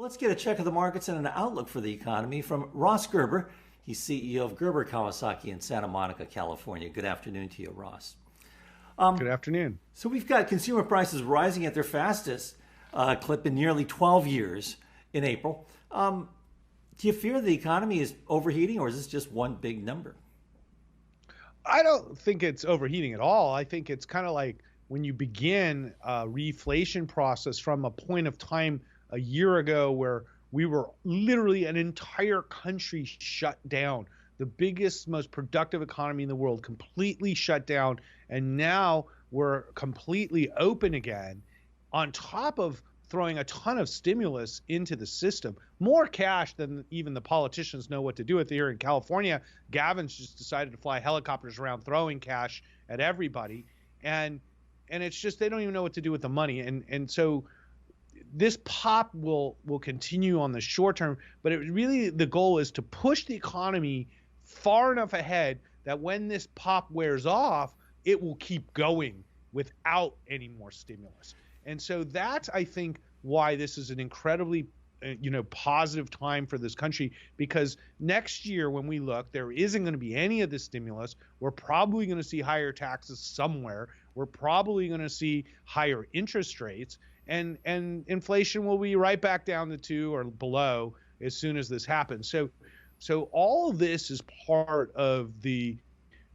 Let's get a check of the markets and an outlook for the economy from Ross Gerber. He's CEO of Gerber Kawasaki in Santa Monica, California. Good afternoon to you, Ross. Good afternoon. So we've got consumer prices rising at their fastest clip in nearly 12 years in April. Do you fear the economy is overheating, or is this just one big number? I don't think it's overheating at all. I think it's kind of like when you begin a reflation process from a point of time a year ago where we were literally an entire country shut down, the biggest, most productive economy in the world completely shut down, and now we're completely open again, on top of throwing a ton of stimulus into the system, more cash than even the politicians know what to do with. Here in California, Gavin's just decided to fly helicopters around throwing cash at everybody, and it's just they don't even know what to do with the money, and so this pop will continue on the short term, but it really, the goal is to push the economy far enough ahead that when this pop wears off, it will keep going without any more stimulus. And so that's, I think, why this is an incredibly positive time for this country, because next year when we look, there isn't going to be any of this stimulus. We're probably going to see higher taxes somewhere. We're probably going to see higher interest rates, and inflation will be right back down to 2 or below as soon as this happens. So all of this is part of the,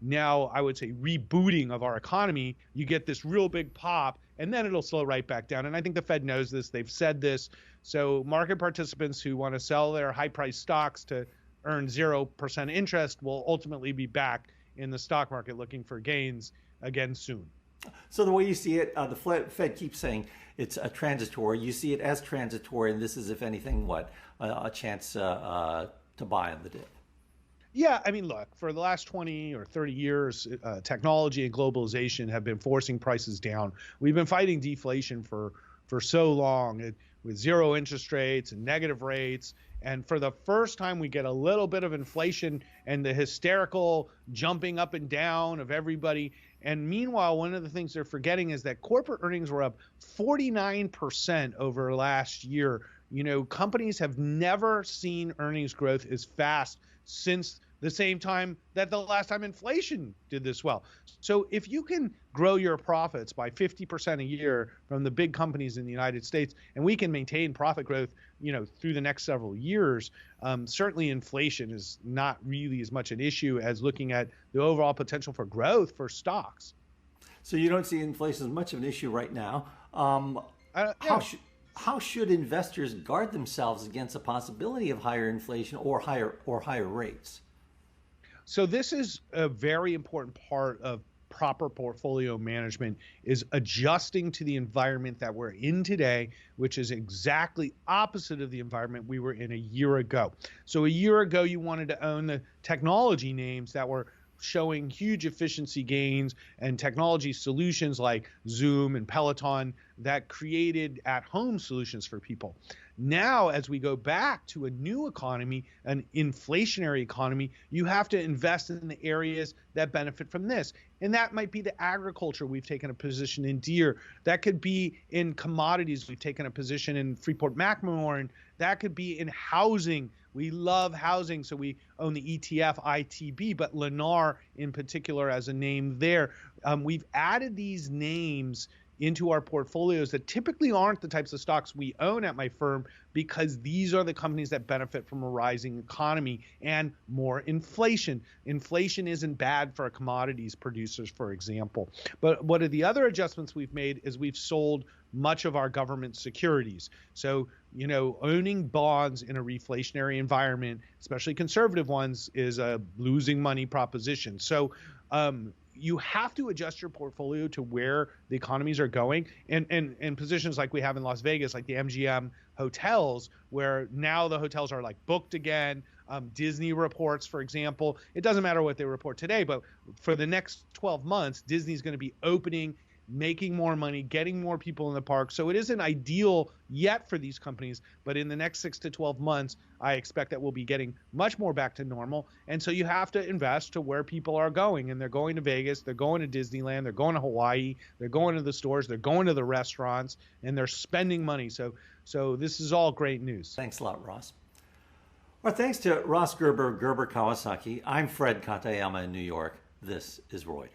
now I would say, rebooting of our economy. You get this real big pop, and then it'll slow right back down. And I think the Fed knows this. They've said this. So market participants who want to sell their high-priced stocks to earn 0% interest will ultimately be back in the stock market looking for gains again soon. So the way you see it, the Fed keeps saying it's a transitory. You see it as transitory, and this is, if anything, what, a chance to buy on the dip. Yeah, I mean, look, for the last 20 or 30 years, technology and globalization have been forcing prices down. We've been fighting deflation for so long with zero interest rates and negative rates. And for the first time, we get a little bit of inflation and the hysterical jumping up and down of everybody. And meanwhile, one of the things they're forgetting is that corporate earnings were up 49% over last year. Companies have never seen earnings growth as fast since the same time that the last time inflation did this well. So if you can grow your profits by 50% a year from the big companies in the United States, and we can maintain profit growth, through the next several years, certainly inflation is not really as much an issue as looking at the overall potential for growth for stocks. So you don't see inflation as much of an issue right now. Yeah. How should investors guard themselves against the possibility of higher inflation or higher rates? So this is a very important part of proper portfolio management, is adjusting to the environment that we're in today, which is exactly opposite of the environment we were in a year ago. So a year ago, you wanted to own the technology names that were showing huge efficiency gains and technology solutions like Zoom and Peloton that created at-home solutions for people. Now, as we go back to a new economy, an inflationary economy, you have to invest in the areas that benefit from this. And that might be the agriculture. We've taken a position in Deere. That could be in commodities. We've taken a position in Freeport-McMoRan. That could be in housing. We love housing, so we own the ETF ITB, but Lennar in particular as a name there. We've added these names into our portfolios that typically aren't the types of stocks we own at my firm, because these are the companies that benefit from a rising economy and more inflation. Inflation isn't bad for commodities producers, for example. But what are the other adjustments we've made is we've sold much of our government securities. So, owning bonds in a reflationary environment, especially conservative ones, is a losing money proposition. So, you have to adjust your portfolio to where the economies are going, and positions like we have in Las Vegas, like the MGM hotels, where now the hotels are like booked again. Disney reports, for example, it doesn't matter what they report today, but for the next 12 months, Disney's going to be opening making more money, getting more people in the park. So it isn't ideal yet for these companies, but in the next 6 to 12 months, I expect that we'll be getting much more back to normal. And so you have to invest to where people are going, and they're going to Vegas, they're going to Disneyland, they're going to Hawaii, they're going to the stores, they're going to the restaurants, and they're spending money. So this is all great news. Thanks a lot, Ross. Well, thanks to Ross Gerber, Gerber Kawasaki. I'm Fred Katayama in New York. This is Reuters.